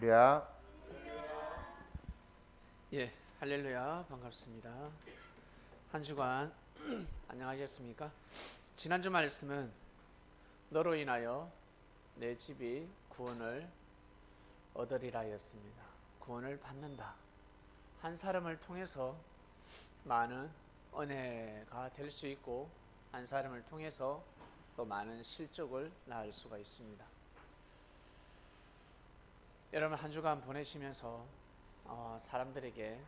할렐루야. 예, 할렐루야, 반갑습니다. 한 주간 안녕하셨습니까? 지난주 말씀은 너로 인하여 내 집이 구원을 얻으리라 였습니다. 구원을 받는다. 한 사람을 통해서 많은 은혜가 될 수 있고, 한 사람을 통해서 또 많은 실족을 낳을 수가 있습니다. 여러분, 한 주간 보내시면서 사람들에게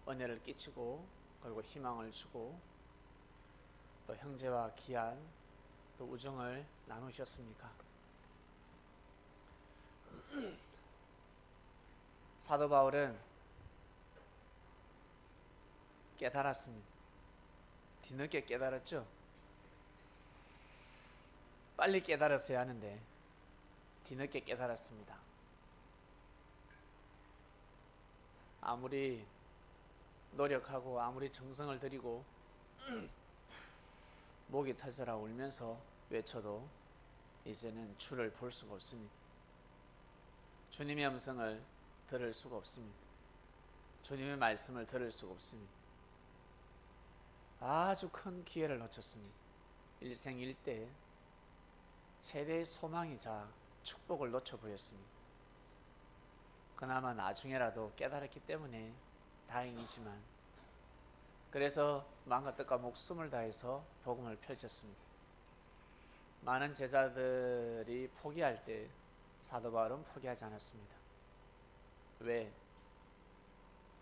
은혜를 끼치고, 그리고 희망을 주고, 또 형제와 귀한 또 우정을 나누셨습니까? 사도 바울은 깨달았습니다. 뒤늦게 깨달았죠? 빨리 깨달았어야 하는데 뒤늦게 깨달았습니다. 아무리 노력하고 아무리 정성을 들이고 목이 터져라 울면서 외쳐도 이제는 주를 볼 수가 없습니다. 주님의 음성을 들을 수가 없습니다. 주님의 말씀을 들을 수가 없습니다. 아주 큰 기회를 놓쳤습니다. 일생일대 최대의 소망이자 축복을 놓쳐버렸습니다. 그나마 나중에라도 깨달았기 때문에 다행이지만, 그래서 마음과 뜻과 목숨을 다해서 복음을 펼쳤습니다. 많은 제자들이 포기할 때 사도 바울은 포기하지 않았습니다. 왜?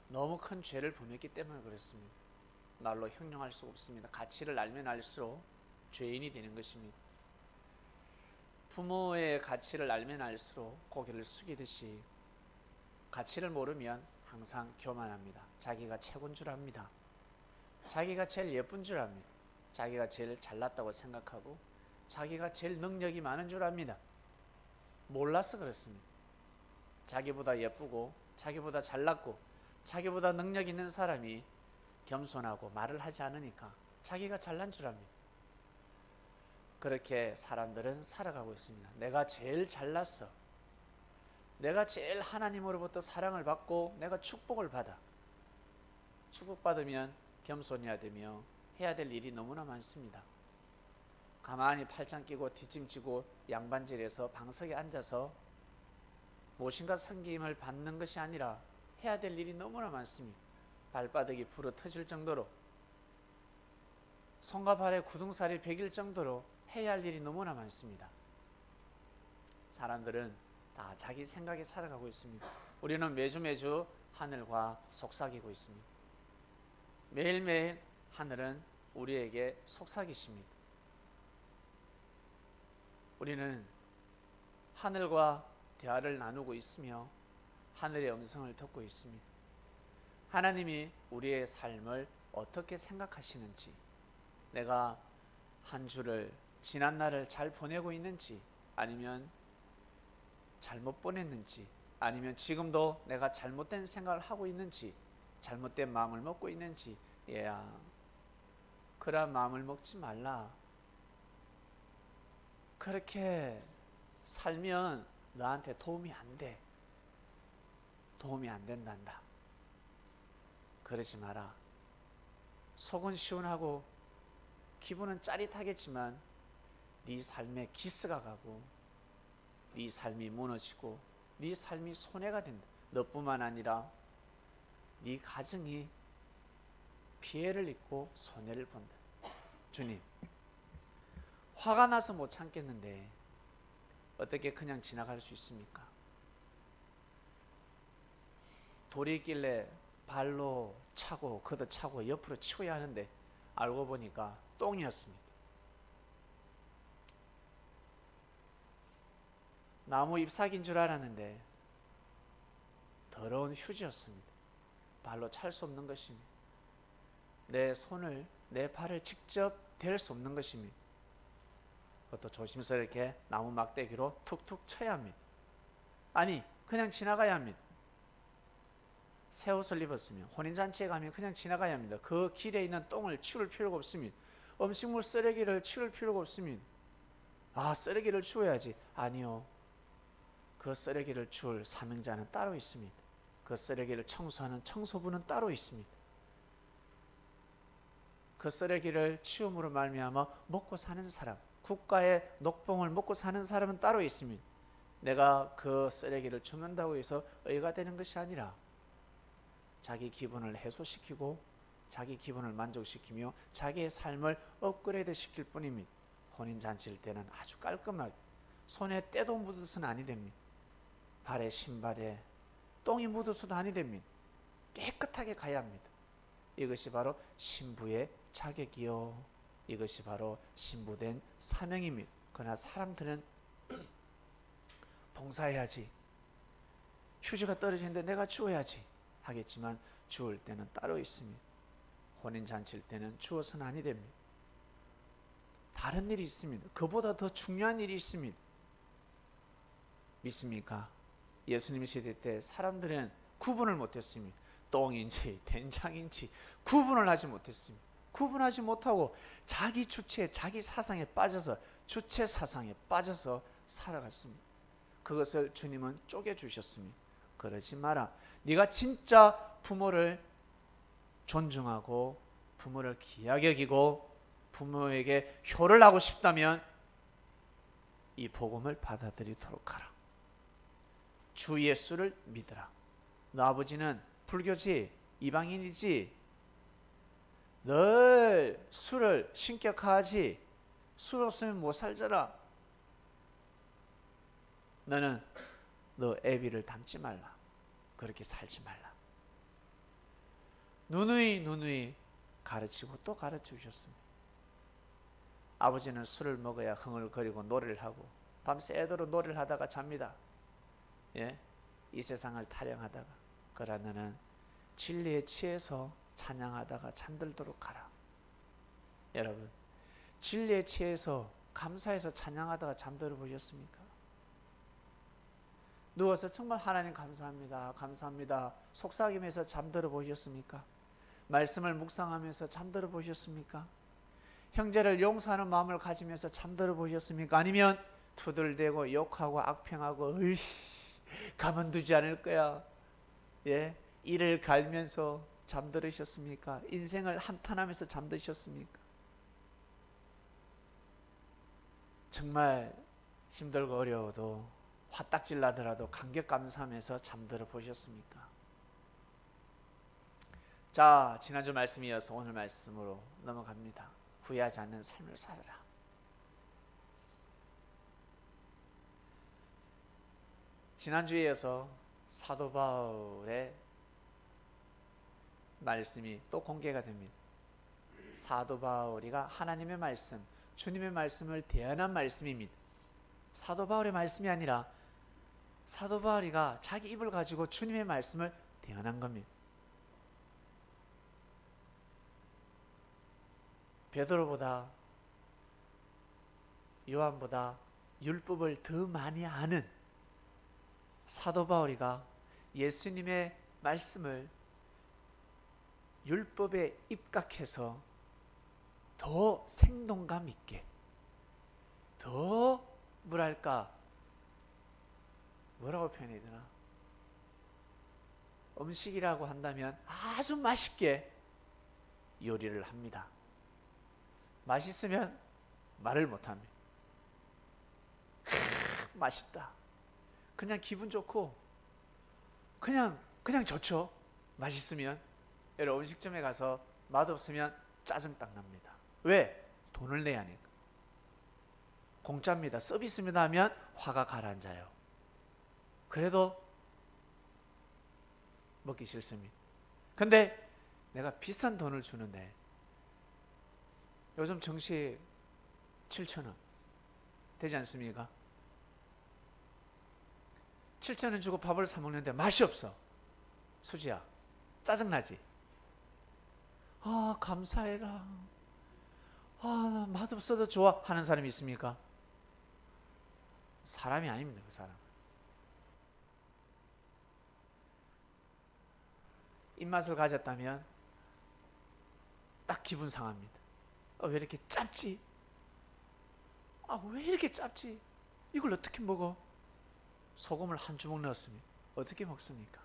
너무 큰 죄를 범했기 때문에 그렇습니다. 말로 형용할 수 없습니다. 가치를 알면 알수록 죄인이 되는 것입니다. 부모의 가치를 알면 알수록 고개를 숙이듯이 가치를 모르면 항상 교만합니다. 자기가 최고인 줄 압니다. 자기가 제일 예쁜 줄 압니다. 자기가 제일 잘났다고 생각하고 자기가 제일 능력이 많은 줄 압니다. 몰라서 그렇습니다. 자기보다 예쁘고 자기보다 잘났고 자기보다 능력 있는 사람이 겸손하고 말을 하지 않으니까 자기가 잘난 줄 압니다. 그렇게 사람들은 살아가고 있습니다. 내가 제일 잘났어. 내가 제일 하나님으로부터 사랑을 받고 내가 축복을 받아. 축복받으면 겸손해야 되며 해야 될 일이 너무나 많습니다. 가만히 팔짱 끼고 뒷짐지고 양반질에서 방석에 앉아서 모신과 섬김을 받는 것이 아니라 해야 될 일이 너무나 많습니다. 발바닥이 부러 터질 정도로, 손과 발에 구둥살이 베길 정도로 해야 할 일이 너무나 많습니다. 사람들은 다 자기 생각에 살아가고 있습니다. 우리는 매주 하늘과 속삭이고 있습니다. 매일매일 하늘은 우리에게 속삭이십니다. 우리는 하늘과 대화를 나누고 있으며 하늘의 음성을 듣고 있습니다. 하나님이 우리의 삶을 어떻게 생각하시는지, 내가 한 주를 지난 날을 잘 보내고 있는지, 아니면 잘못 보냈는지, 아니면 지금도 내가 잘못된 생각을 하고 있는지, 잘못된 마음을 먹고 있는지, 얘야, 그런 마음을 먹지 말라. 그렇게 살면 너한테 도움이 안 돼. 도움이 안 된단다. 그러지 마라. 속은 시원하고 기분은 짜릿하겠지만 네 삶에 기스가 가고 네 삶이 무너지고 네 삶이 손해가 된다. 너뿐만 아니라 네 가정이 피해를 입고 손해를 본다. 주님, 화가 나서 못 참겠는데 어떻게 그냥 지나갈 수 있습니까? 돌이 있길래 발로 차고 걷어차고 옆으로 치워야 하는데 알고 보니까 똥이었습니다. 나무 잎사귀인 줄 알았는데 더러운 휴지였습니다. 발로 찰 수 없는 것입니다. 내 손을, 내 발을 직접 댈 수 없는 것입니다. 그것도 조심스럽게 나무 막대기로 툭툭 쳐야 합니다. 아니, 그냥 지나가야 합니다. 새 옷을 입었으면, 혼인잔치에 가면 그냥 지나가야 합니다. 그 길에 있는 똥을 치울 필요가 없습니다. 음식물 쓰레기를 치울 필요가 없습니다. 아, 쓰레기를 치워야지. 아니요. 그 쓰레기를 줄 사명자는 따로 있습니다. 그 쓰레기를 청소하는 청소부는 따로 있습니다. 그 쓰레기를 치움으로 말미암아 먹고 사는 사람, 국가의 녹봉을 먹고 사는 사람은 따로 있습니다. 내가 그 쓰레기를 줍는다고 해서 의가 되는 것이 아니라 자기 기분을 해소시키고 자기 기분을 만족시키며 자기의 삶을 업그레이드 시킬 뿐입니다. 혼인잔치일 때는 아주 깔끔하게 손에 때도 묻어서는 아니 됩니다. 발에 신발에 똥이 묻어서도 아니 됩니다. 깨끗하게 가야 합니다. 이것이 바로 신부의 자격이요, 이것이 바로 신부된 사명입니다. 그러나 사람들은 봉사해야지, 휴지가 떨어지는데 내가 주워야지 하겠지만 주울 때는 따로 있습니다. 혼인잔치일 때는 주어서는 아니 됩니다. 다른 일이 있습니다. 그보다 더 중요한 일이 있습니다. 믿습니까? 예수님 시대 때 사람들은 구분을 못했습니다. 똥인지 된장인지 구분을 하지 못했습니다. 구분하지 못하고 자기 주체, 자기 사상에 빠져서 주체 사상에 빠져서 살아갔습니다. 그것을 주님은 쪼개주셨습니다. 그러지 마라. 네가 진짜 부모를 존중하고 부모를 귀하게 여기고 부모에게 효를 하고 싶다면 이 복음을 받아들이도록 하라. 주 예수를 믿으라. 너 아버지는 불교지, 이방인이지, 늘 술을 신격화하지, 술 없으면 못 살잖아. 너는 너 애비를 닮지 말라. 그렇게 살지 말라. 누누이 가르치고 또 가르쳐 주셨습니다. 아버지는 술을 먹어야 흥얼거리고 노래를 하고 밤새도록 노래를 하다가 잡니다. 예? 이 세상을 타령하다가. 그러나 너는 진리에 취해서 찬양하다가 잠들도록 하라. 여러분, 진리에 취해서 감사해서 찬양하다가 잠들어 보셨습니까? 누워서 정말 하나님 감사합니다, 감사합니다 속삭이면서 잠들어 보셨습니까? 말씀을 묵상하면서 잠들어 보셨습니까? 형제를 용서하는 마음을 가지면서 잠들어 보셨습니까? 아니면 투덜대고 욕하고 악평하고 으이 가만두지 않을 거야, 예? 이를 갈면서 잠들으셨습니까? 인생을 한탄하면서 잠드셨습니까? 정말 힘들고 어려워도 화딱질 나더라도 감격 감사하면서 잠들어 보셨습니까? 자, 지난주 말씀에 이어서 오늘 말씀으로 넘어갑니다. 후회하지 않는 삶을 살아라. 지난주에 이어서 사도 바울의 말씀이 또 공개가 됩니다. 사도 바울이가 하나님의 말씀, 주님의 말씀을 대언한 말씀입니다. 사도 바울의 말씀이 아니라 사도 바울이가 자기 입을 가지고 주님의 말씀을 대언한 겁니다. 베드로보다 요한보다 율법을 더 많이 아는 사도 바울이가 예수님의 말씀을 율법에 입각해서 더 생동감 있게, 더 뭐랄까, 뭐라고 표현해야 되나, 음식이라고 한다면 아주 맛있게 요리를 합니다. 맛있으면 말을 못합니다. 맛있다. 그냥 기분 좋고 그냥 좋죠. 맛있으면. 여러분, 음식점에 가서 맛없으면 짜증 딱 납니다. 왜? 돈을 내야 하니까. 공짜입니다, 서비스입니다 하면 화가 가라앉아요. 그래도 먹기 싫습니다. 근데 내가 비싼 돈을 주는데, 요즘 정시 7,000원 되지 않습니까? 7,000원 주고 밥을 사 먹는데 맛이 없어. 수지야, 짜증나지? 아, 감사해라. 아, 맛없어도 좋아 하는 사람이 있습니까? 사람이 아닙니다. 그 사람. 입맛을 가졌다면 딱 기분 상합니다. 왜 이렇게 짭지? 왜 이렇게 짭지? 이걸 어떻게 먹어? 소금을 한 주먹 넣었습니다. 어떻게 먹습니까?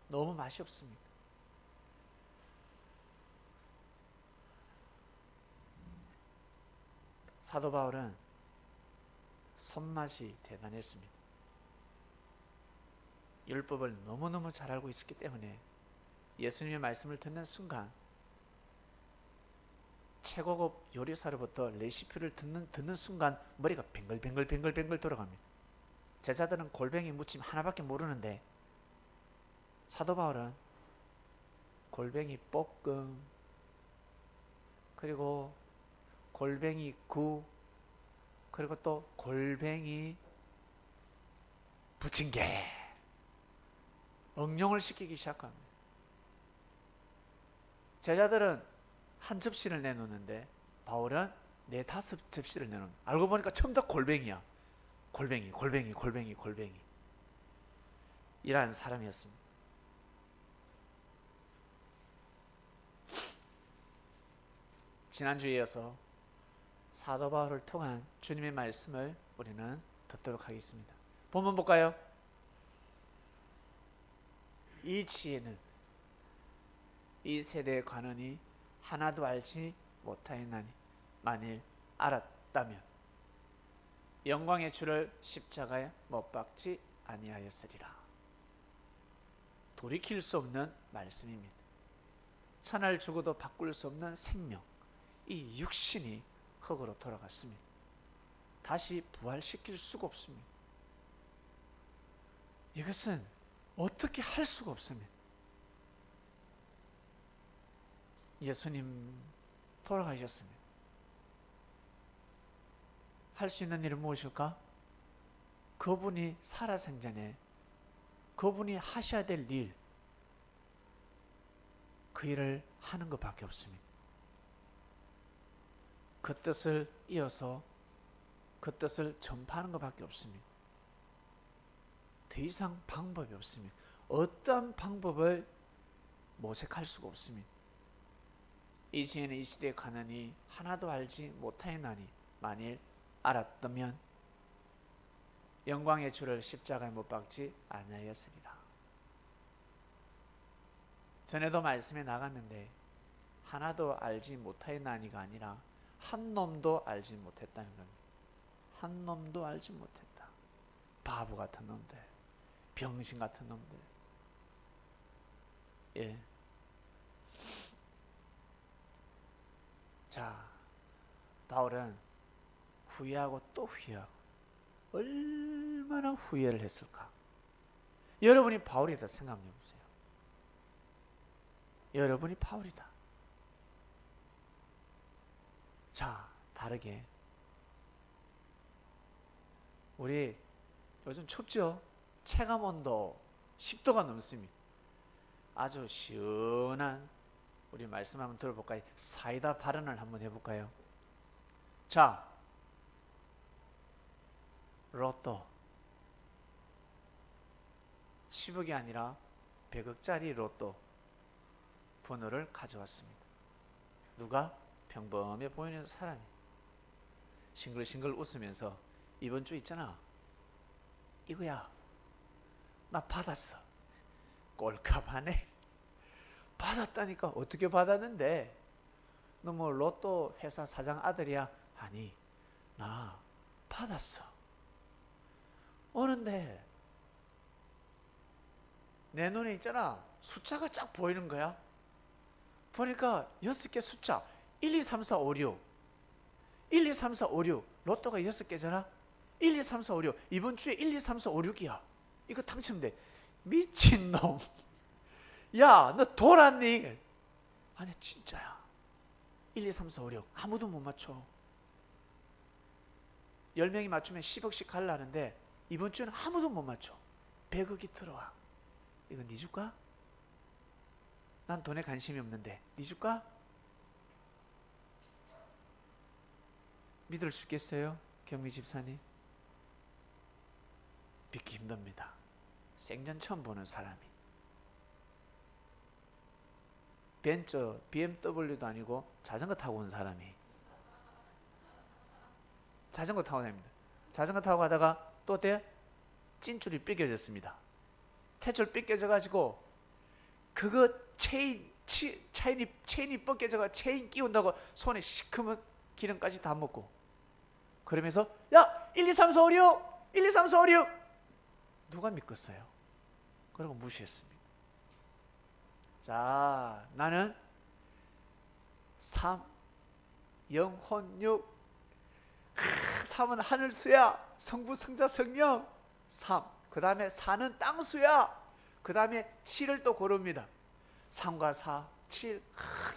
너무 맛이 없습니다. 사도 바울은 손맛이 대단했습니다. 율법을 너무너무 잘 알고 있었기 때문에 예수님의 말씀을 듣는 순간 최고급 요리사로부터 레시피를 듣는 순간 머리가 뱅글뱅글 돌아갑니다. 제자들은 골뱅이 무침 하나밖에 모르는데 사도 바울은 골뱅이 볶음, 그리고 골뱅이 구, 그리고 또 골뱅이 부침개, 응용을 시키기 시작합니다. 제자들은 한 접시를 내놓는데 바울은 4-5접시를 내놓는, 알고 보니까 처음부터 골뱅이야. 골뱅이 이라는 사람이었습니다. 지난주에 이어서 사도 바울을 통한 주님의 말씀을 우리는 듣도록 하겠습니다. 본문 볼까요? 이 지혜는 이 세대의 관원이 하나도 알지 못하였나니 만일 알았다면 영광의 주를 십자가에 못 박지 아니하였으리라. 돌이킬 수 없는 말씀입니다. 천하를 주고도 바꿀 수 없는 생명, 이 육신이 흙으로 돌아갔습니다. 다시 부활시킬 수가 없습니다. 이것은 어떻게 할 수가 없습니다. 예수님 돌아가셨습니다. 할 수 있는 일은 무엇일까? 그분이 살아생전에 그분이 하셔야 될 일, 그 일을 하는 것밖에 없습니다. 그 뜻을 이어서 그 뜻을 전파하는 것밖에 없습니다. 더 이상 방법이 없습니다. 어떠한 방법을 모색할 수가 없습니다. 이 지혜는 이 시대에 가느니 하나도 알지 못하였나니 만일 알았다면 영광의 주를 십자가에 못 박지 아니하였으리라. 전에도 말씀에 나갔는데 하나도 알지 못하였나니가 아니라 한 놈도 알지 못했다는 겁니다. 한 놈도 알지 못했다. 바보 같은 놈들, 병신 같은 놈들. 예. 자, 바울은 후회하고 또 후회하고 얼마나 후회를 했을까? 여러분이 바울이다 생각해 보세요. 여러분이 바울이다. 자, 다르게 우리 요즘 춥죠? 체감온도 10도가 넘습니다. 아주 시원한 우리 말씀 한번 들어볼까요? 사이다 발언을 한번 해볼까요? 자, 로또 10억이 아니라 100억짜리 로또 번호를 가져왔습니다. 누가? 평범해 보이는 사람이 싱글싱글 웃으면서 이번 주 있잖아, 이거야, 나 받았어. 꼴값하네. 받았다니까. 어떻게 받았는데? 너 뭐 로또 회사 사장 아들이야? 아니, 나 받았어. 오는데 내 눈에 있잖아, 숫자가 쫙 보이는 거야. 보니까 6개 숫자 1, 2, 3, 4, 5, 6 1, 2, 3, 4, 5, 6 로또가 6개잖아. 1, 2, 3, 4, 5, 6 이번 주에 1, 2, 3, 4, 5, 6이야. 이거 당첨돼. 미친놈. 야, 너 돌았니? 아니, 진짜야. 1, 2, 3, 4, 5, 6 아무도 못 맞춰. 10명이 맞추면 10억씩 갈라는데 이번 주는 아무도 못 맞춰. 100억이 들어와. 이거 네 줄까? 난 돈에 관심이 없는데 네 줄까? 믿을 수 있겠어요? 경미 집사님? 믿기 힘듭니다. 생전 처음 보는 사람이. 벤처, BMW도 아니고 자전거 타고 온 사람이. 자전거 타고 다닙니다. 자전거 타고 가다가 또 어때요? 찐줄이 삐겨졌습니다. 탯줄 삐겨져가지고 그거 체인이 벗겨져가 체인 끼운다고 손에 시커먼 기름까지 다 먹고 그러면서 야 1, 2, 3, 4, 5, 6 1, 2, 3, 4, 5, 6 누가 믿겠어요? 그러고 무시했습니다. 자, 나는 3 영혼 6 3은 하늘수야 성부 성자 성령 3 그 다음에 4는 땅수야 그 다음에 7을 또 고릅니다. 3과 4 7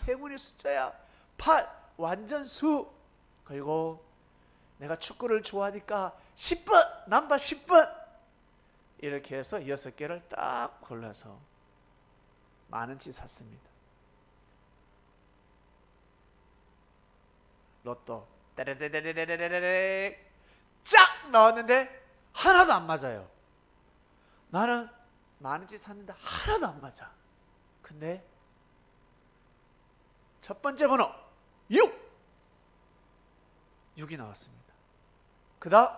행운의 숫자야 8 완전수 그리고 내가 축구를 좋아하니까 10번 남바 10번 이렇게 해서 6개를 딱 골라서 만원치 샀습니다. 로또 떼레레레레레레레 쫙 나왔는데 하나도 안 맞아요. 나는 만원치 샀는데 하나도 안 맞아. 근데 첫 번째 번호 6이 나왔습니다. 그 다음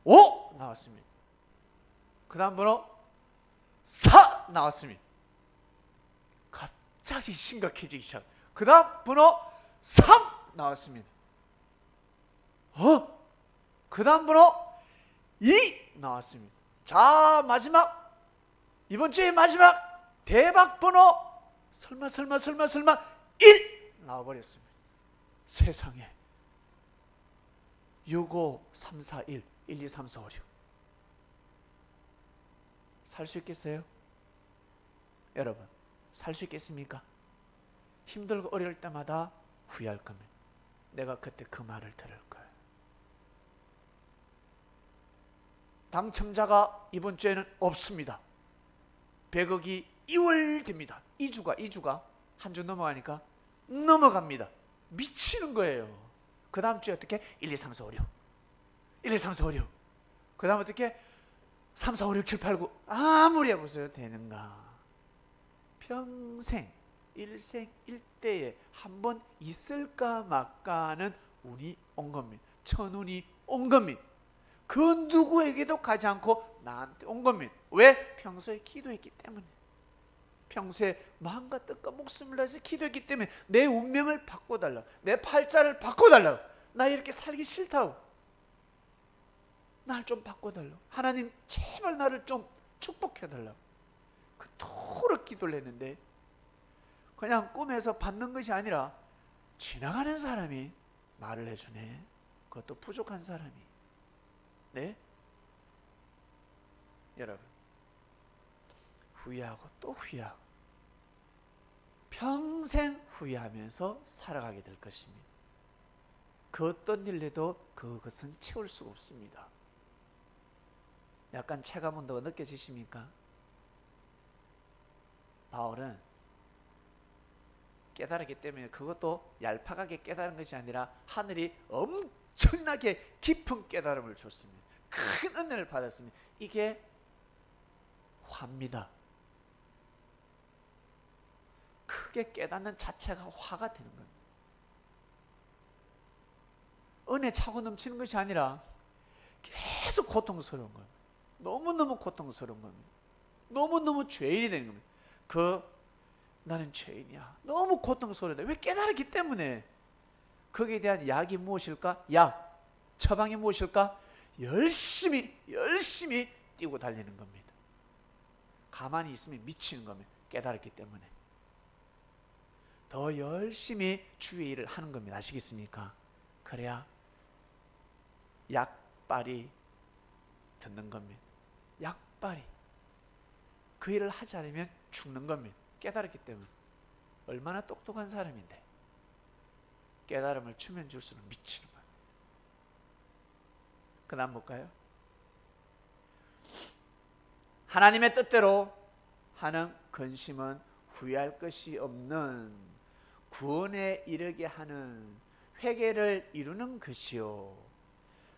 5 나왔습니다. 그 다음 번호 4 나왔습니다. 갑자기 심각해지기 시작. 그 다음 번호 3 나왔습니다. 그 다음 번호 2 나왔습니다. 자, 마지막 이번 주의 마지막 대박 번호 설마 1 나와버렸습니다. 세상에 6, 5, 3, 4, 1 1, 2, 3, 4, 5, 6 살 수 있겠어요? 여러분 살 수 있겠습니까? 힘들고 어려울 때마다 후회할 겁니다. 내가 그때 그 말을 들을 거예요. 당첨자가 이번 주에는 없습니다. 100억이 2월 됩니다. 2주가 한 주 넘어가니까 넘어갑니다. 미치는 거예요. 그 다음 주에 어떻게? 1, 2, 3, 4, 5, 6 1, 2, 3, 4, 5, 6 그 다음 어떻게? 3, 4, 5, 6, 7, 8, 9 아무리 해보세요. 되는가? 평생 일생일대에 한 번 있을까 말까는 운이 온 겁니다. 천운이 온 겁니다. 그 누구에게도 가지 않고 나한테 온 겁니다. 왜? 평소에 기도했기 때문에. 평소에 마음과 뜻과 목숨을 다해서 기도했기 때문에 내 운명을 바꿔달라. 내 팔자를 바꿔달라. 나 이렇게 살기 싫다고. 날 좀 바꿔달라. 하나님 제발 나를 좀 축복해달라. 그토록 기도를 했는데 그냥 꿈에서 받는 것이 아니라 지나가는 사람이 말을 해주네. 그것도 부족한 사람이. 네? 여러분 후회하고 또 후회하고 평생 후회하면서 살아가게 될 것입니다. 그 어떤 일에도 그것은 채울 수가 없습니다. 약간 체감 온도가 느껴지십니까? 바울은 깨달았기 때문에 그것도 얄팍하게 깨달은 것이 아니라 하늘이 엄청나게 깊은 깨달음을 줬습니다. 큰 은혜를 받았습니다. 이게 화입니다. 크게 깨닫는 자체가 화가 되는 겁니다. 은혜 차고 넘치는 것이 아니라 계속 고통스러운 겁니다. 너무너무 고통스러운 겁니다. 너무너무 죄인이 되는 겁니다. 나는 죄인이야. 너무 고통스러운데 왜 깨달았기 때문에. 거기에 대한 약이 무엇일까? 약, 처방이 무엇일까? 열심히 뛰고 달리는 겁니다. 가만히 있으면 미치는 겁니다. 깨달았기 때문에. 더 열심히 주의 일을 하는 겁니다. 아시겠습니까? 그래야 약발이 듣는 겁니다. 약발이. 그 일을 하지 않으면 죽는 겁니다. 깨달았기 때문에. 얼마나 똑똑한 사람인데 깨달음을 주면 줄수록 미치는 거예요. 그 다음 볼까요? 하나님의 뜻대로 하는 근심은 후회할 것이 없는 구원에 이르게 하는 회개를 이루는 것이요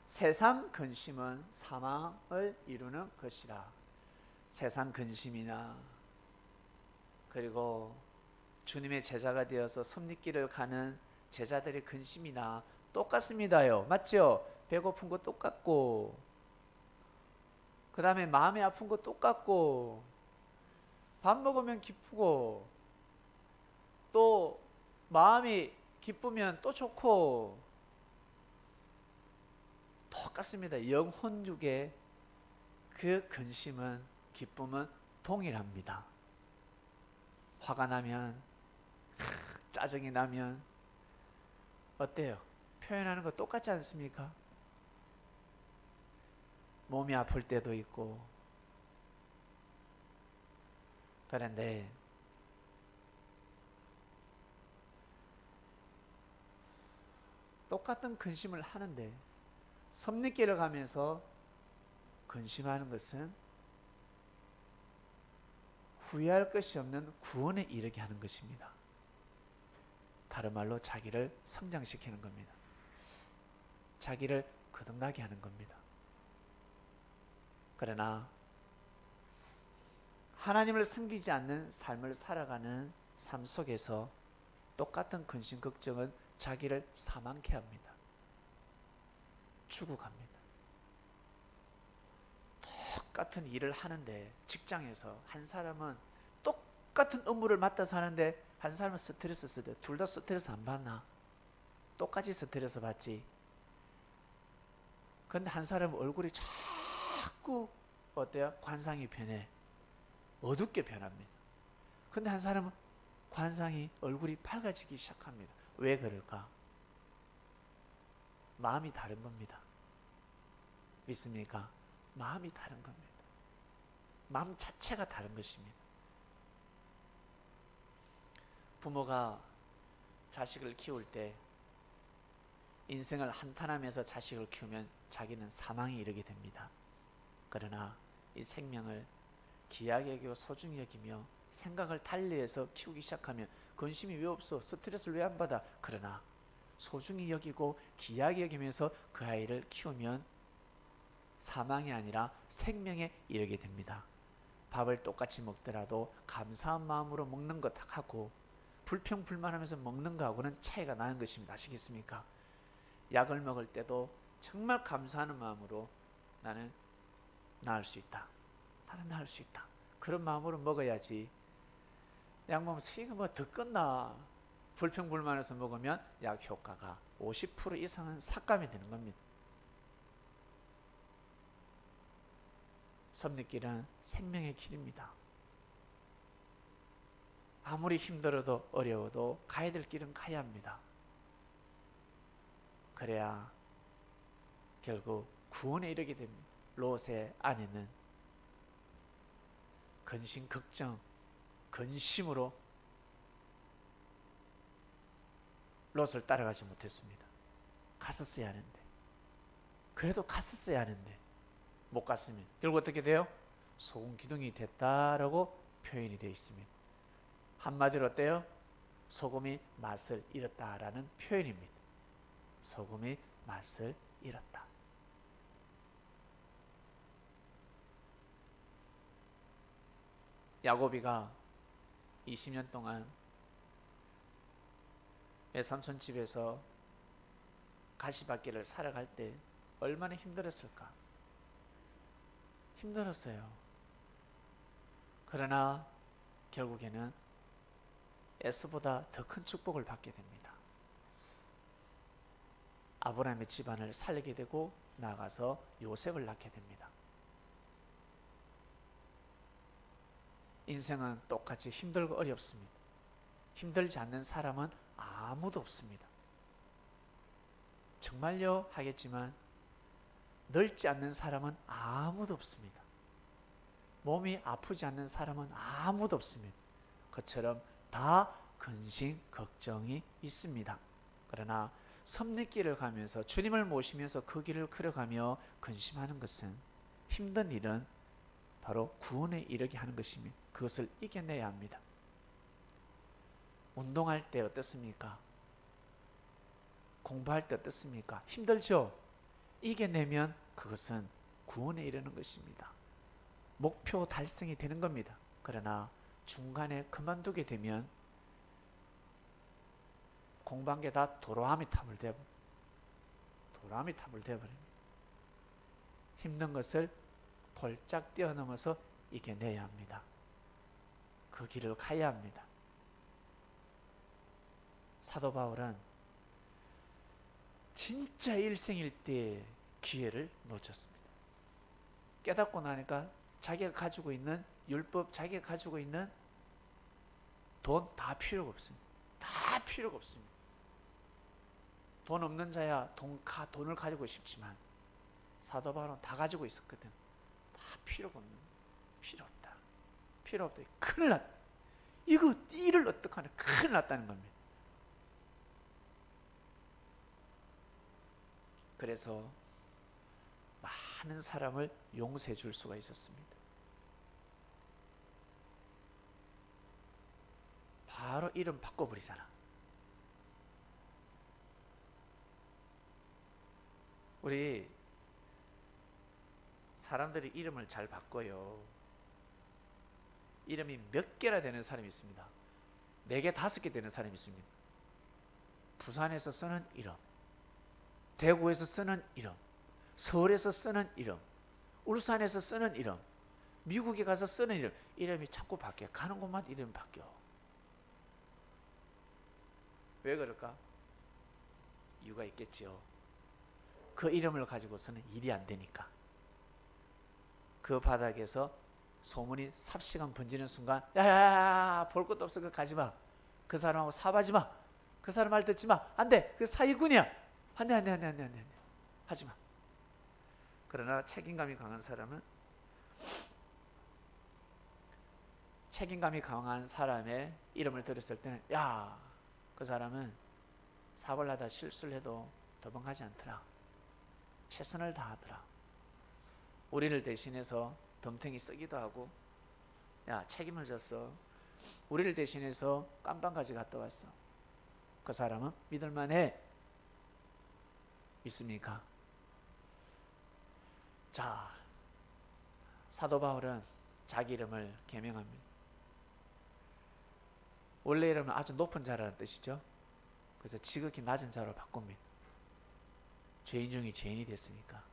세상 근심은 사망을 이루는 것이라. 세상 근심이나 그리고 주님의 제자가 되어서 섭리길을 가는 제자들의 근심이나 똑같습니다요. 맞죠? 배고픈 거 똑같고, 그 다음에 마음이 아픈 거 똑같고, 밥 먹으면 기쁘고, 또 마음이 기쁘면 또 좋고, 똑같습니다. 영혼육의 그 근심은, 기쁨은 동일합니다. 화가 나면, 짜증이 나면 어때요? 표현하는 거 똑같지 않습니까? 몸이 아플 때도 있고. 그런데 똑같은 근심을 하는데 섭리길을 가면서 근심하는 것은 후회할 것이 없는 구원에 이르게 하는 것입니다. 다른 말로 자기를 성장시키는 겁니다. 자기를 거듭나게 하는 겁니다. 그러나 하나님을 섬기지 않는 삶을 살아가는 삶 속에서 똑같은 근심 걱정은 자기를 사망케 합니다. 죽어갑니다. 똑같은 일을 하는데, 직장에서 한 사람은 똑같은 업무를 맡아서 하는데 한 사람은 스트레스 쓰대. 둘 다 스트레스 안 받나? 똑같이 스트레스 받지. 근데 한 사람은 얼굴이 자꾸 어때요? 관상이 변해. 어둡게 변합니다. 근데 한 사람은 관상이, 얼굴이 밝아지기 시작합니다. 왜 그럴까? 마음이 다른 겁니다. 믿습니까? 마음이 다른 겁니다. 마음 자체가 다른 것입니다. 부모가 자식을 키울 때 인생을 한탄하면서 자식을 키우면 자기는 사망에 이르게 됩니다. 그러나 이 생명을 귀하게 여기고 소중히 여기며 생각을 달리해서 키우기 시작하면 근심이 왜 없어? 스트레스를 왜 안 받아? 그러나 소중히 여기고 귀하게 여기면서 그 아이를 키우면 사망이 아니라 생명에 이르게 됩니다. 밥을 똑같이 먹더라도 감사한 마음으로 먹는 것하고 불평불만하면서 먹는 것하고는 차이가 나는 것입니다. 아시겠습니까? 약을 먹을 때도 정말 감사하는 마음으로 나는 나을 수 있다. 나는 나을 수 있다. 그런 마음으로 먹어야지. 약 먹으면서 이거 뭐 더 끝나. 불평불만해서 먹으면 약 효과가 50% 이상은 삭감이 되는 겁니다. 섭리길은 생명의 길입니다. 아무리 힘들어도 어려워도 가야 될 길은 가야 합니다. 그래야 결국 구원에 이르게 됩니다. 롯의 아내는 근심, 걱정, 근심으로 롯을 따라가지 못했습니다. 갔었어야 하는데, 그래도 갔었어야 하는데 못 갔으면 결국 어떻게 돼요? 소금 기둥이 됐다라고 표현이 되어 있습니다. 한마디로 어때요? 소금이 맛을 잃었다라는 표현입니다. 소금이 맛을 잃었다. 야고비가 20년 동안 외삼촌 집에서 가시밭길을 살아갈 때 얼마나 힘들었을까? 힘들었어요. 그러나 결국에는 에스보다 더 큰 축복을 받게 됩니다. 아브라함의 집안을 살리게 되고 나가서 요셉을 낳게 됩니다. 인생은 똑같이 힘들고 어렵습니다. 힘들지 않는 사람은 아무도 없습니다. 정말요 하겠지만 늙지 않는 사람은 아무도 없습니다. 몸이 아프지 않는 사람은 아무도 없습니다. 그처럼 다 근심, 걱정이 있습니다. 그러나 섭리길을 가면서 주님을 모시면서 그 길을 걸어가며 근심하는 것은, 힘든 일은 바로 구원에 이르게 하는 것입니다. 그것을 이겨내야 합니다. 운동할 때 어떻습니까? 공부할 때 어떻습니까? 힘들죠? 이겨내면 그것은 구원에 이르는 것입니다. 목표 달성이 되는 겁니다. 그러나 중간에 그만두게 되면 공부한 게 다 도로함이 타물되고 도라미탑을 되어버립니다. 힘든 것을 폴짝 뛰어넘어서 이겨내야 합니다. 그 길을 가야 합니다. 사도 바울은 진짜 일생일대의 기회를 놓쳤습니다. 깨닫고 나니까 자기가 가지고 있는 율법, 자기가 가지고 있는 돈 다 필요가 없습니다. 다 필요가 없습니다. 돈 없는 자야 돈을 가지고 싶지만 사도 바울은 다 가지고 있었거든. 다 필요가 없는, 필요 없다. 필요 없다. 큰일 났다. 이거 일을 어떡하냐. 큰일 났다는 겁니다. 그래서 많은 사람을 용서해 줄 수가 있었습니다. 바로 이름 바꿔버리잖아. 우리 사람들이 이름을 잘 바꿔요. 이름이 몇 개나 되는 사람이 있습니다. 4개, 5개 되는 사람이 있습니다. 부산에서 쓰는 이름, 대구에서 쓰는 이름, 서울에서 쓰는 이름, 울산에서 쓰는 이름, 미국에 가서 쓰는 이름, 이름이 자꾸 바뀌어. 가는 곳마다 이름이 바뀌어. 왜 그럴까? 이유가 있겠죠. 그 이름을 가지고서는 일이 안 되니까. 그 바닥에서 소문이 삽시간 번지는 순간, 야야야, 볼 것도 없어. 그거 가지마. 그 사람하고 사업하지마. 그 사람 말 듣지마. 안돼. 그 사기꾼이야. 안돼. 하지마. 그러나 책임감이 강한 사람은, 책임감이 강한 사람의 이름을 들었을 때는, 야, 그 사람은 사업을 하다 실수를 해도 도망가지 않더라. 최선을 다하더라. 우리를 대신해서 덤탱이 쓰기도 하고, 야, 책임을 졌어. 우리를 대신해서 깜빵까지 갔다 왔어. 그 사람은 믿을만해. 믿습니까? 자, 사도 바울은 자기 이름을 개명합니다. 원래 이름은 아주 높은 자라는 뜻이죠. 그래서 지극히 낮은 자로 바꿉니다. 죄인 중에 죄인이 됐으니까.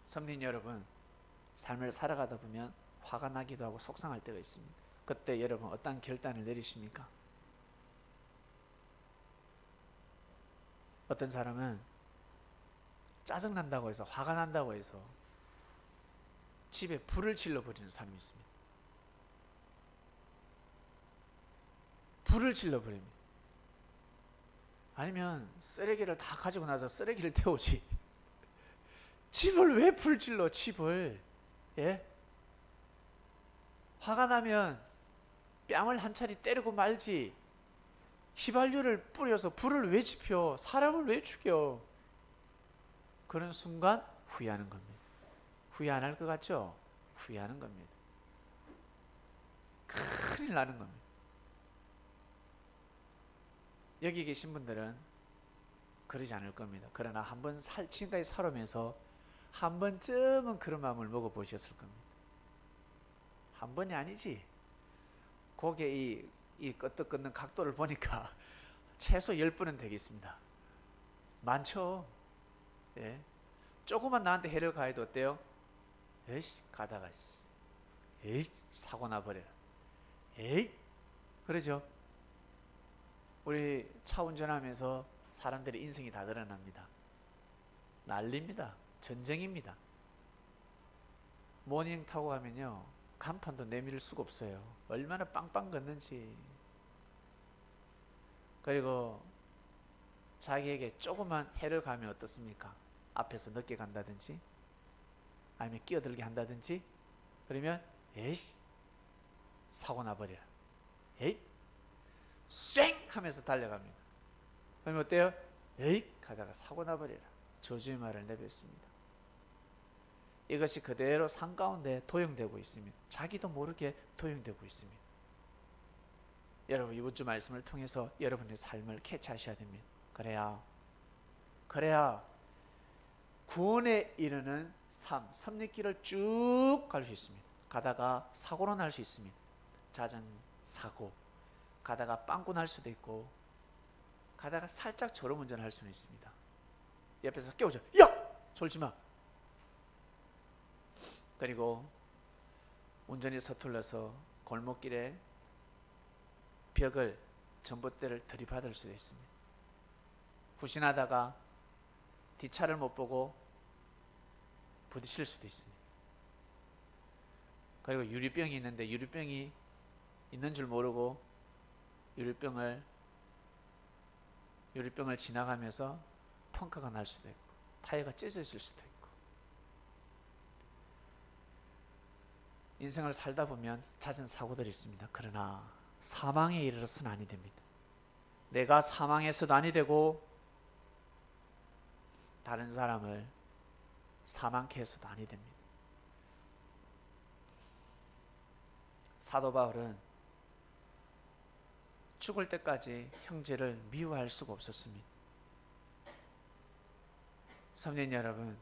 성민 여러분, 삶을 살아가다 보면 화가 나기도 하고 속상할 때가 있습니다. 그때 여러분 어떤 결단을 내리십니까? 어떤 사람은 짜증난다고 해서, 화가 난다고 해서 집에 불을 질러버리는 사람이 있습니다. 불을 질러버립니다. 아니면 쓰레기를 다 가지고 나서 쓰레기를 태우지. 집을 왜 불질러, 집을. 예? 화가 나면 뺨을 한 차례 때리고 말지. 휘발유를 뿌려서 불을 왜 지펴? 사람을 왜 죽여? 그런 순간 후회하는 겁니다. 후회 안 할 것 같죠? 후회하는 겁니다. 큰일 나는 겁니다. 여기 계신 분들은 그러지 않을 겁니다. 그러나 한번 지금까지 살아오면서 한 번쯤은 그런 마음을 먹어보셨을 겁니다. 한 번이 아니지. 고개 이 끄떡 긋는 각도를 보니까 최소 10번은 되겠습니다. 많죠? 예. 조금만 나한테 해를 가해도 어때요? 에이씨, 가다가, 에이, 사고 나버려라. 에이, 그러죠? 우리 차 운전하면서 사람들의 인생이 다 드러납니다. 난리입니다. 전쟁입니다. 모닝 타고 가면요, 간판도 내밀 수가 없어요. 얼마나 빵빵 걷는지. 그리고 자기에게 조그만 해를 가면 어떻습니까? 앞에서 늦게 간다든지 아니면 끼어들게 한다든지, 그러면 에이씨, 사고 나버려라. 에이, 쌩 하면서 달려갑니다. 그러면 어때요? 에이, 가다가 사고 나버려라. 저주의 말을 내뱉습니다. 이것이 그대로 삶 가운데 도용되고 있습니다. 자기도 모르게 도용되고 있습니다. 여러분, 이번 주 말씀을 통해서 여러분의 삶을 캐치하셔야 됩니다. 그래야 구원에 이르는 삶, 섭리길을 쭉 갈 수 있습니다. 가다가 사고로 날 수 있습니다. 자전사고, 가다가 빵꾸 날 수도 있고, 가다가 살짝 졸음 운전할 수는 있습니다. 옆에서 깨우죠. 야! 졸지 마. 그리고 운전이 서툴러서 골목길에 벽을 전봇대를 들이받을 수도 있습니다. 후진하다가 뒷차를 못 보고 부딪힐 수도 있습니다. 그리고 유리병이 있는데 유리병이 있는 줄 모르고 유리병을 지나가면서 펑크가 날 수도 있고 타이어가 찢어질 수도 있고 인생을 살다 보면 잦은 사고들이 있습니다. 그러나 사망에 이르러서는 아니 됩니다. 내가 사망해서도 아니 되고 다른 사람을 사망케 해서도 아니 됩니다. 사도 바울은 죽을 때까지 형제를 미워할 수가 없었습니다. 성령 여러분,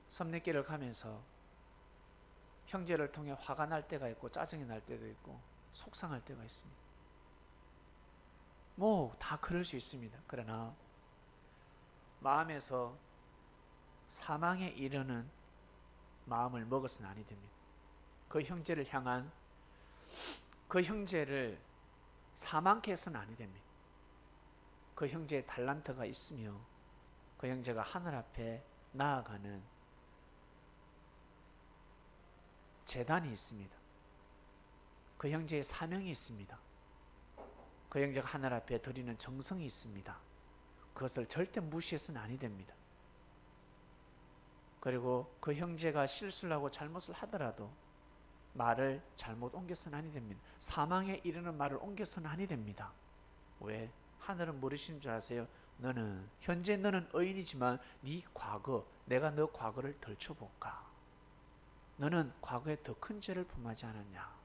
섭리길을 가면서 형제를 통해 화가 날 때가 있고 짜증이 날 때도 있고 속상할 때가 있습니다. 뭐 다 그럴 수 있습니다. 그러나 마음에서 사망에 이르는 마음을 먹어서는 아니 됩니다. 그 형제를 향한 그 형제를 사망케 해서는 아니 됩니다. 그 형제의 달란트가 있으며 그 형제가 하늘 앞에 나아가는 재단이 있습니다. 그 형제의 사명이 있습니다. 그 형제가 하늘 앞에 드리는 정성이 있습니다. 그것을 절대 무시해서는 아니 됩니다. 그리고 그 형제가 실수를 하고 잘못을 하더라도 말을 잘못 옮겨서는 아니 됩니다. 사망에 이르는 말을 옮겨서는 아니 됩니다. 왜? 하늘은 모르시는 줄 아세요? 현재 너는 의인이지만 네 과거, 내가 너 과거를 덜쳐볼까? 너는 과거에 더 큰 죄를 범하지 않았냐?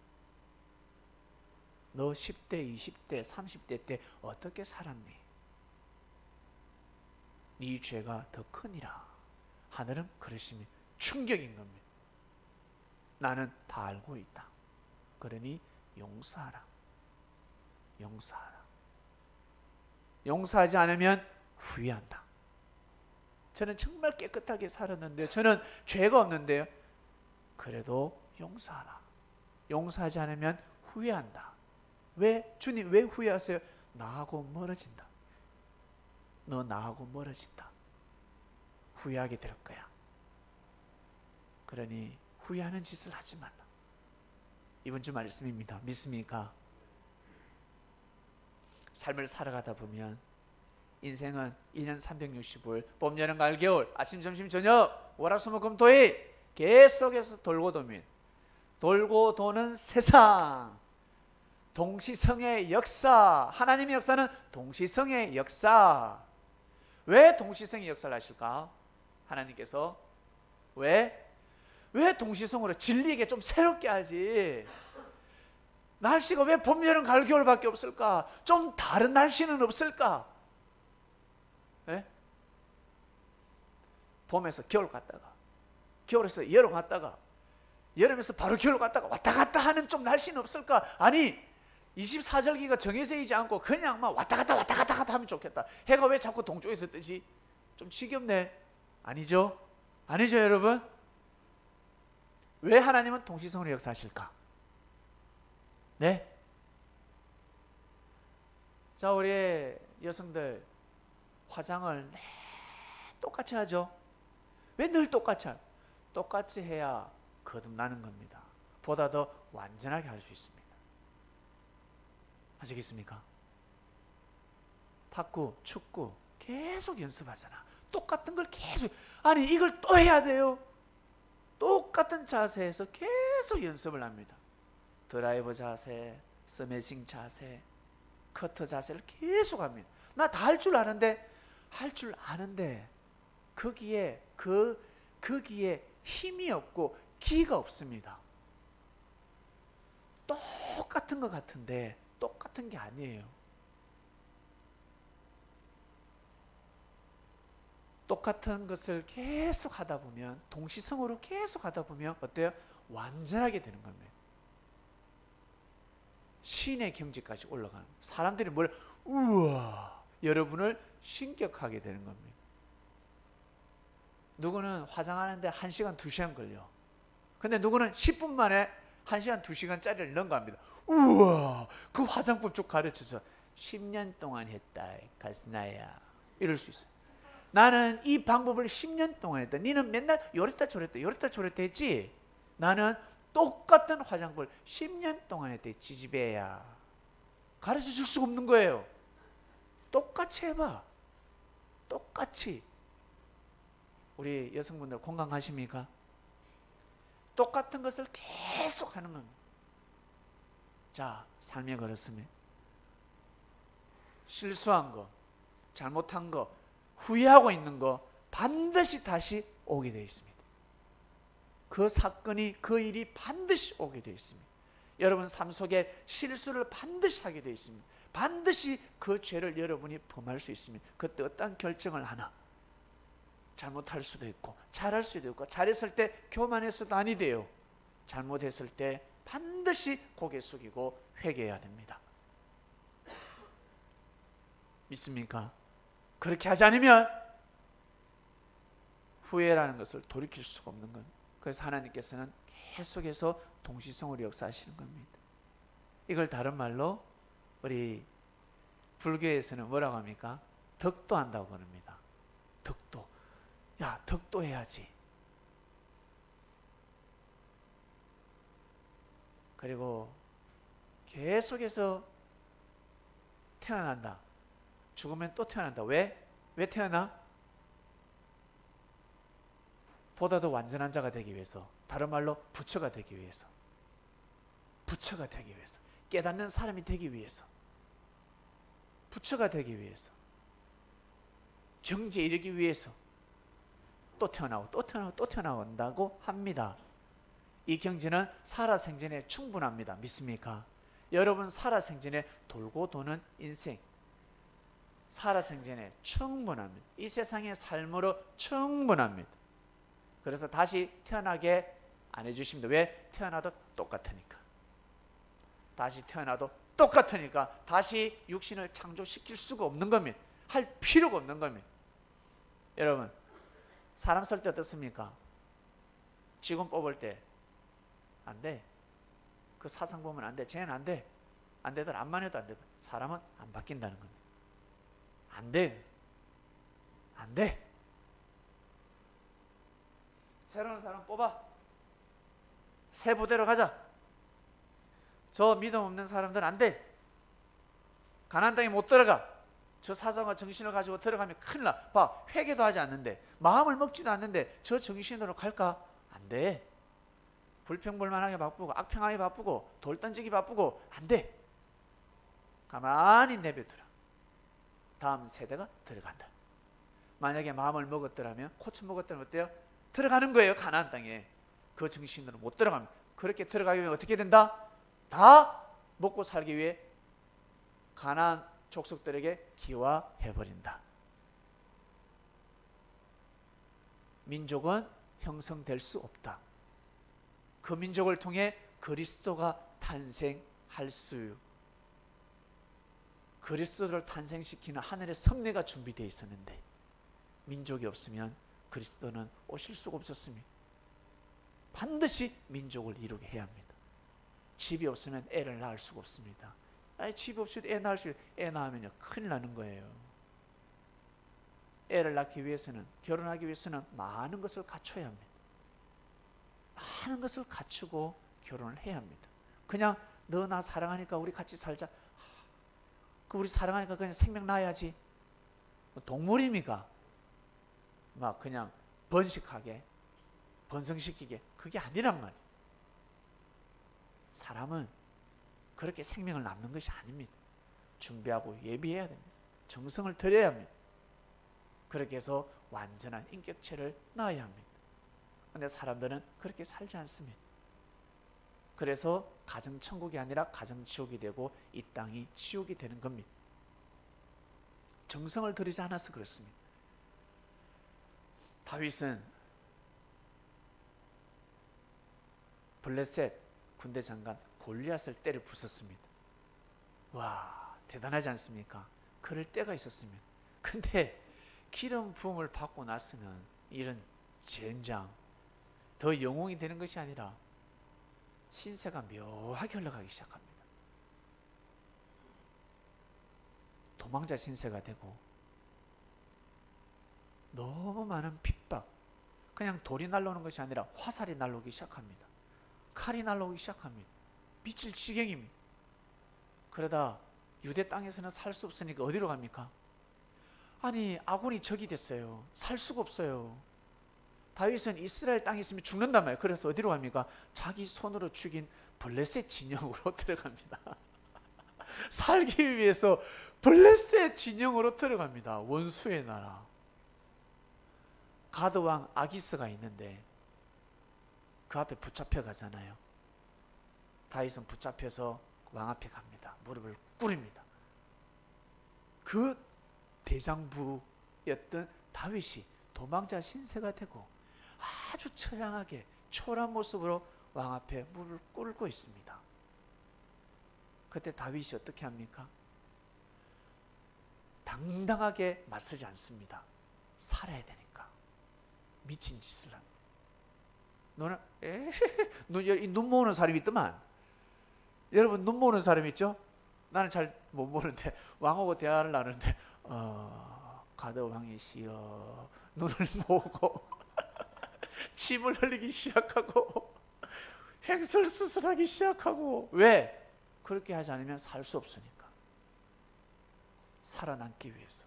너 10대, 20대, 30대 때 어떻게 살았니? 네 죄가 더 크니라. 하늘은 그러시면 충격인 겁니다. 나는 다 알고 있다. 그러니 용서하라. 용서하라. 용서하지 않으면 후회한다. 저는 정말 깨끗하게 살았는데 저는 죄가 없는데요. 그래도 용서하라. 용서하지 않으면 후회한다. 왜? 주님 왜 후회하세요? 나하고 멀어진다. 너 나하고 멀어진다. 후회하게 될 거야. 그러니 후회하는 짓을 하지 말라. 이번 주 말씀입니다. 믿습니까? 삶을 살아가다 보면 인생은 1년 365일 봄, 여름, 가을, 겨울 아침, 점심, 저녁 월화수목금토일 계속해서 돌고 도는 세상, 동시성의 역사. 하나님의 역사는 동시성의 역사. 왜 동시성의 역사를 하실까? 하나님께서 왜 동시성으로 진리에게 좀 새롭게 하지? 날씨가 왜 봄, 여름, 가을, 겨울밖에 없을까? 좀 다른 날씨는 없을까? 네? 봄에서 겨울 갔다가 겨울에서 여름 갔다가 여름에서 바로 겨울 갔다가 왔다 갔다 하는 좀 날씨는 없을까? 아니 24절기가 정해져 있지 않고 그냥 막 왔다 갔다 하면 좋겠다. 해가 왜 자꾸 동쪽에서 뜨지? 좀 지겹네. 아니죠? 아니죠 여러분? 왜 하나님은 동시성으로 역사하실까? 네? 자, 우리 여성들 화장을 똑같이 하죠? 왜 늘 똑같이 하죠? 똑같이 해야 거듭나는 겁니다. 보다 더 완전하게 할 수 있습니다. 아시겠습니까? 탁구, 축구 계속 연습하잖아. 똑같은 걸 계속. 아니 이걸 또 해야 돼요. 똑같은 자세에서 계속 연습을 합니다. 드라이버 자세, 스매싱 자세, 커터 자세를 계속 합니다. 나 다 할 줄 아는데 거기에 힘이 없고 기가 없습니다. 똑같은 것 같은데 똑같은 게 아니에요. 똑같은 것을 계속 하다 보면, 동시성으로 계속 하다 보면 어때요? 완전하게 되는 겁니다. 신의 경지까지 올라가는. 사람들이 우와, 여러분을 신격하게 되는 겁니다. 누구는 화장하는데 1시간, 2시간 걸려. 근데 누구는 10분 만에 1시간, 2시간짜리를 넘어갑니다. 우와, 그 화장법 좀 가르쳐서 10년 동안 했다, 가스나야. 이럴 수 있어요. 나는 이 방법을 10년 동안 했다. 니는 맨날 요랬다 저랬다 요랬다 저랬다 했지. 나는 똑같은 화장법을 10년 동안 했대. 지지배야. 가르쳐 줄 수가 없는 거예요. 똑같이 해봐. 똑같이. 우리 여성분들 공감하십니까? 똑같은 것을 계속 하는 겁니다. 자, 삶에 걸었으면 실수한 거, 잘못한 거, 후회하고 있는 거 반드시 다시 오게 되어 있습니다. 그 사건이, 그 일이 반드시 오게 되어 있습니다. 여러분 삶 속에 실수를 반드시 하게 되어 있습니다. 반드시 그 죄를 여러분이 범할 수 있습니다. 그때 어떤 결정을 하나 잘못할 수도 있고 잘할 수도 있고, 잘했을 때 교만해서도 아니 돼요. 잘못했을 때 반드시 고개 숙이고 회개해야 됩니다. 믿습니까? 그렇게 하지 않으면 후회라는 것을 돌이킬 수가 없는 겁니다. 그래서 하나님께서는 계속해서 동시성으로 역사하시는 겁니다. 이걸 다른 말로 우리 불교에서는 뭐라고 합니까? 덕도한다고 그럽니다. 덕도. 야, 덕도해야지. 그리고 계속해서 태어난다. 죽으면 또 태어난다. 왜? 왜 태어나? 보다 더 완전한 자가 되기 위해서. 다른 말로 부처가 되기 위해서. 부처가 되기 위해서. 깨닫는 사람이 되기 위해서. 부처가 되기 위해서. 경지에 이르기 위해서. 또 태어나고 또 태어나고 또 태어나온다고 합니다. 이 경지는 살아생전에 충분합니다. 믿습니까? 여러분 살아생전에 돌고 도는 인생, 살아생전에 충분합니다. 이 세상의 삶으로 충분합니다. 그래서 다시 태어나게 안 해주십니다. 왜? 태어나도 똑같으니까. 다시 태어나도 똑같으니까 다시 육신을 창조시킬 수가 없는 겁니다. 할 필요가 없는 겁니다. 여러분 사람 살 때 어떻습니까? 직원 뽑을 때 안 돼. 그 사상 보면 안 돼. 쟤는 안 돼. 안 되더라. 암만 해도 안 되더라. 사람은 안 바뀐다는 겁니다. 안 돼. 안 돼. 새로운 사람 뽑아. 새 부대로 가자. 저 믿음 없는 사람들 안 돼. 가나안 땅에 못 들어가. 저 사정과 정신을 가지고 들어가면 큰일 나. 봐, 회개도 하지 않는데, 마음을 먹지도 않는데 저 정신으로 갈까? 안 돼. 불평불만하게 바쁘고 악평하게 바쁘고 돌 던지기 바쁘고 안 돼. 가만히 내버려둬라. 다음 세대가 들어간다. 만약에 마음을 먹었더라면, 코쳐 먹었더라면 어때요? 들어가는 거예요. 가나안 땅에. 그 정신으로 못 들어갑니다. 그렇게 들어가기 위해 어떻게 된다? 다 먹고 살기 위해 가나안 족속들에게 기화해버린다. 민족은 형성될 수 없다. 그 민족을 통해 그리스도가 탄생할 수, 그리스도를 탄생시키는 하늘의 섭리가 준비되어 있었는데 민족이 없으면 그리스도는 오실 수가 없었습니다. 반드시 민족을 이루게 해야 합니다. 집이 없으면 애를 낳을 수가 없습니다. 집이 없이도 애 낳을 수 있어요. 애 낳으면요 큰일 나는 거예요. 애를 낳기 위해서는, 결혼하기 위해서는 많은 것을 갖춰야 합니다. 많은 것을 갖추고 결혼을 해야 합니다. 그냥 너 나 사랑하니까 우리 같이 살자. 그 우리 사랑하니까 그냥 생명 낳아야지. 동물입니까? 막 그냥 번식하게, 번성시키게. 그게 아니란 말이에요. 사람은 그렇게 생명을 낳는 것이 아닙니다. 준비하고 예비해야 됩니다. 정성을 들여야 합니다. 그렇게 해서 완전한 인격체를 낳아야 합니다. 그런데 사람들은 그렇게 살지 않습니다. 그래서 가정천국이 아니라 가정지옥이 되고 이 땅이 지옥이 되는 겁니다. 정성을 들이지 않아서 그렇습니다. 다윗은 블레셋 군대 장관 골리앗을 때려 부쉈습니다. 와, 대단하지 않습니까? 그럴 때가 있었습니다. 근데 기름 부음을 받고 나서는 이런 젠장, 더 영웅이 되는 것이 아니라 신세가 묘하게 흘러가기 시작합니다. 도망자 신세가 되고 너무 많은 핍박, 그냥 돌이 날라오는 것이 아니라 화살이 날라오기 시작합니다. 칼이 날라오기 시작합니다. 미칠 지경입니다. 그러다 유대 땅에서는 살 수 없으니까 어디로 갑니까? 아니, 아군이 적이 됐어요. 살 수가 없어요. 다윗은 이스라엘 땅에 있으면 죽는단 말이에요. 그래서 어디로 갑니까? 자기 손으로 죽인 블레셋 진영으로 들어갑니다. 살기 위해서 블레셋 진영으로 들어갑니다. 원수의 나라. 가드 왕 아기스가 있는데 그 앞에 붙잡혀 가잖아요. 다윗은 붙잡혀서 왕 앞에 갑니다. 무릎을 꿇습니다. 그 대장부였던 다윗이 도망자 신세가 되고 아주 처량하게 초라한 모습으로 왕 앞에 무릎을 꿇고 있습니다. 그때 다윗이 어떻게 합니까? 당당하게 맞서지 않습니다. 살아야 되니까. 미친 짓을 합니다. 너는 눈 모으는 사람이 있더만. 여러분, 눈 모으는 사람 있죠? 나는 잘 못 모르는데 왕하고 대화를 나누는데 가드 왕이시여, 눈을 모으고 침을 흘리기 시작하고 횡설수설하기 시작하고. 왜? 그렇게 하지 않으면 살 수 없으니까. 살아남기 위해서.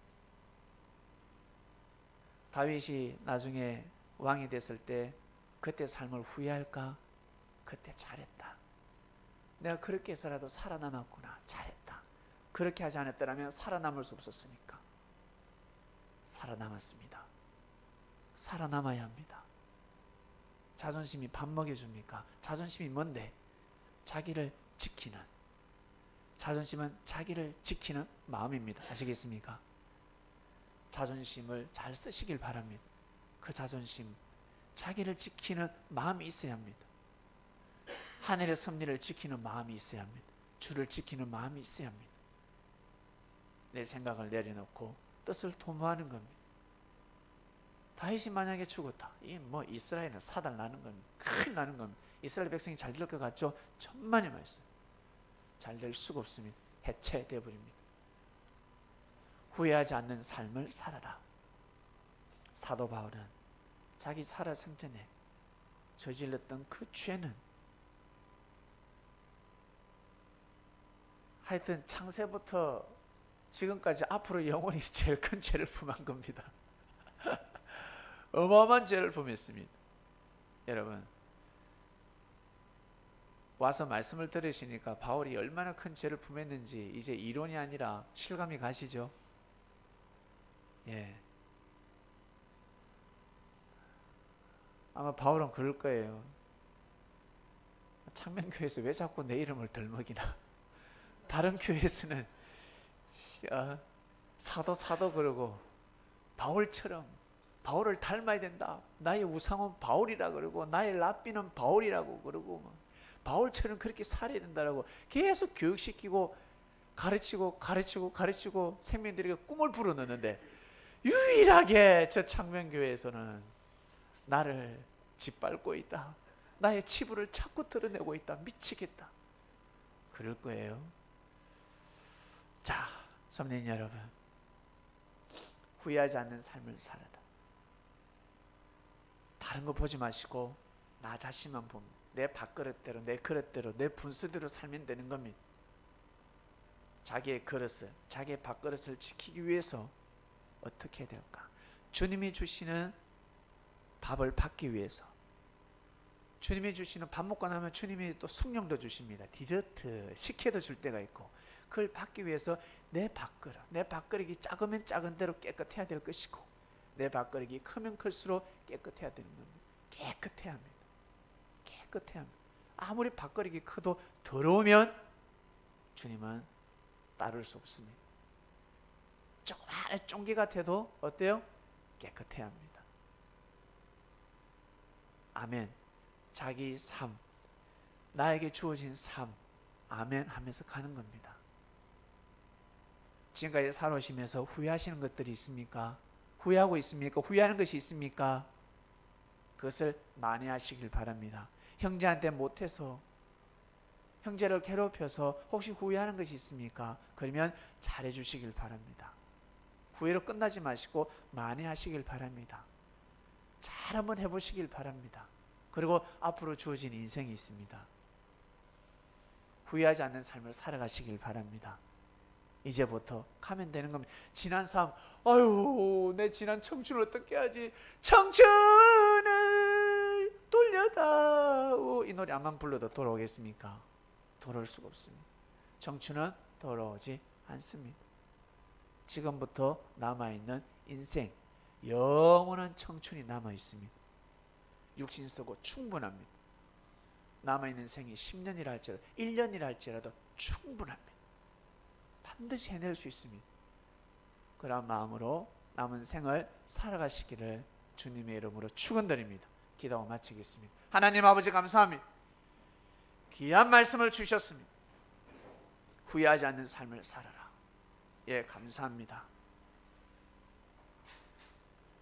다윗이 나중에 왕이 됐을 때 그때 삶을 후회할까? 그때 잘했다. 내가 그렇게 해서라도 살아남았구나. 잘했다. 그렇게 하지 않았더라면 살아남을 수 없었으니까. 살아남았습니다. 살아남아야 합니다. 자존심이 밥 먹여줍니까? 자존심이 뭔데? 자기를 지키는, 자존심은 자기를 지키는 마음입니다. 아시겠습니까? 자존심을 잘 쓰시길 바랍니다. 그 자존심, 자기를 지키는 마음이 있어야 합니다. 하늘의 섭리를 지키는 마음이 있어야 합니다. 주를 지키는 마음이 있어야 합니다. 내 생각을 내려놓고 뜻을 도모하는 겁니다. 다윗이 만약에 죽었다, 이 뭐 이스라엘은 사달 나는 겁니다. 큰일 나는 겁니다. 이스라엘 백성이 잘 될 것 같죠? 천만의 말씀. 잘 될 수가 없습니다. 해체되어 버립니다. 후회하지 않는 삶을 살아라. 사도 바울은 자기 살아생 전에 저질렀던 그 죄는 하여튼 창세부터 지금까지 앞으로 영원히 제일 큰 죄를 범한 겁니다. 어마어마한 죄를 범했습니다. 여러분, 와서 말씀을 들으시니까 바울이 얼마나 큰 죄를 범했는지 이제 이론이 아니라 실감이 가시죠? 예. 아마 바울은 그럴 거예요. 창명교회에서 왜 자꾸 내 이름을 덜먹이나? 다른 교회에서는 사도 그러고 바울처럼 바울을 닮아야 된다. 나의 우상은 바울이라 그러고 나의 랍비는 바울이라고 그러고 바울처럼 그렇게 살아야 된다라고 계속 교육시키고 가르치고 생명들에게 꿈을 불어넣는데 유일하게 저 창명교회에서는 나를 짓밟고 있다. 나의 치부를 자꾸 드러내고 있다. 미치겠다. 그럴 거예요. 자, 성도님 여러분, 후회하지 않는 삶을 살아라. 다른 거 보지 마시고 나 자신만 봅니다. 내 밥그릇대로, 내 그릇대로, 내 분수대로 살면 되는 겁니다. 자기의 그릇을, 자기의 밥그릇을 지키기 위해서 어떻게 해야 될까? 주님이 주시는 밥을 받기 위해서, 주님이 주시는 밥 먹고 나면 주님이 또 숭늉도 주십니다. 디저트 식혜도 줄 때가 있고, 그걸 받기 위해서 내 밥그릇이 작으면 작은 대로 깨끗해야 될 것이고, 내 밥그릇이 크면 클수록 깨끗해야 되는 겁니다. 깨끗해야 합니다. 깨끗해야 합니다. 아무리 밥그릇이 커도 더러우면 주님은 따를 수 없습니다. 조그마한 쫑기 같아도 어때요? 깨끗해야 합니다. 아멘. 자기 삶, 나에게 주어진 삶, 아멘 하면서 가는 겁니다. 지금까지 살아오시면서 후회하시는 것들이 있습니까? 후회하고 있습니까? 후회하는 것이 있습니까? 그것을 만회하시길 바랍니다. 형제한테 못해서, 형제를 괴롭혀서 혹시 후회하는 것이 있습니까? 그러면 잘해주시길 바랍니다. 후회로 끝나지 마시고 만회하시길 바랍니다. 잘 한번 해보시길 바랍니다. 그리고 앞으로 주어진 인생이 있습니다. 후회하지 않는 삶을 살아가시길 바랍니다. 이제부터 가면 되는 겁니다. 지난 삶, 아유, 내 지난 청춘을 어떻게 하지? 청춘을 돌려다오. 이 노래 안만 불러도 돌아오겠습니까? 돌아올 수가 없습니다. 청춘은 돌아오지 않습니다. 지금부터 남아있는 인생, 영원한 청춘이 남아있습니다. 육신 쓰고 충분합니다. 남아있는 생이 10년이라 할지라도 1년이라 할지라도 충분합니다. 반드시 해낼 수 있습니다. 그런 마음으로 남은 생을 살아가시기를 주님의 이름으로 축원드립니다. 기도하고 마치겠습니다. 하나님 아버지 감사합니다. 귀한 말씀을 주셨습니다. 후회하지 않는 삶을 살아라. 예, 감사합니다.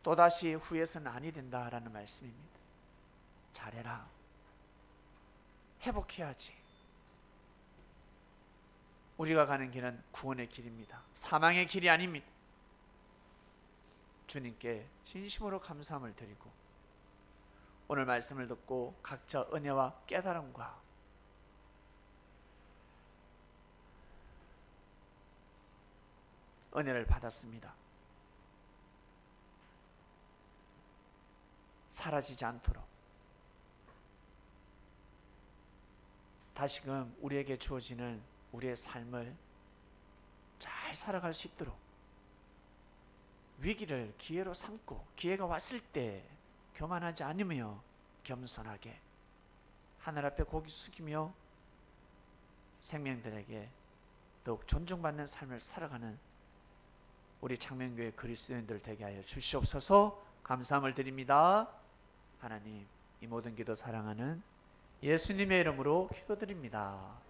또다시 후회해서는 아니 된다라는 말씀입니다. 잘해라. 회복해야지. 우리가 가는 길은 구원의 길입니다. 사망의 길이 아닙니다. 주님께 진심으로 감사함을 드리고 오늘 말씀을 듣고 각자 은혜와 깨달음과 은혜를 받았습니다. 사라지지 않도록 다시금 우리에게 주어지는 우리의 삶을 잘 살아갈 수 있도록 위기를 기회로 삼고 기회가 왔을 때 교만하지 않으며 겸손하게 하늘 앞에 고개 숙이며 생명들에게 더욱 존중받는 삶을 살아가는 우리 창명교회 그리스도인들 되게 하여 주시옵소서. 감사함을 드립니다. 하나님, 이 모든 기도 사랑하는 예수님의 이름으로 기도드립니다.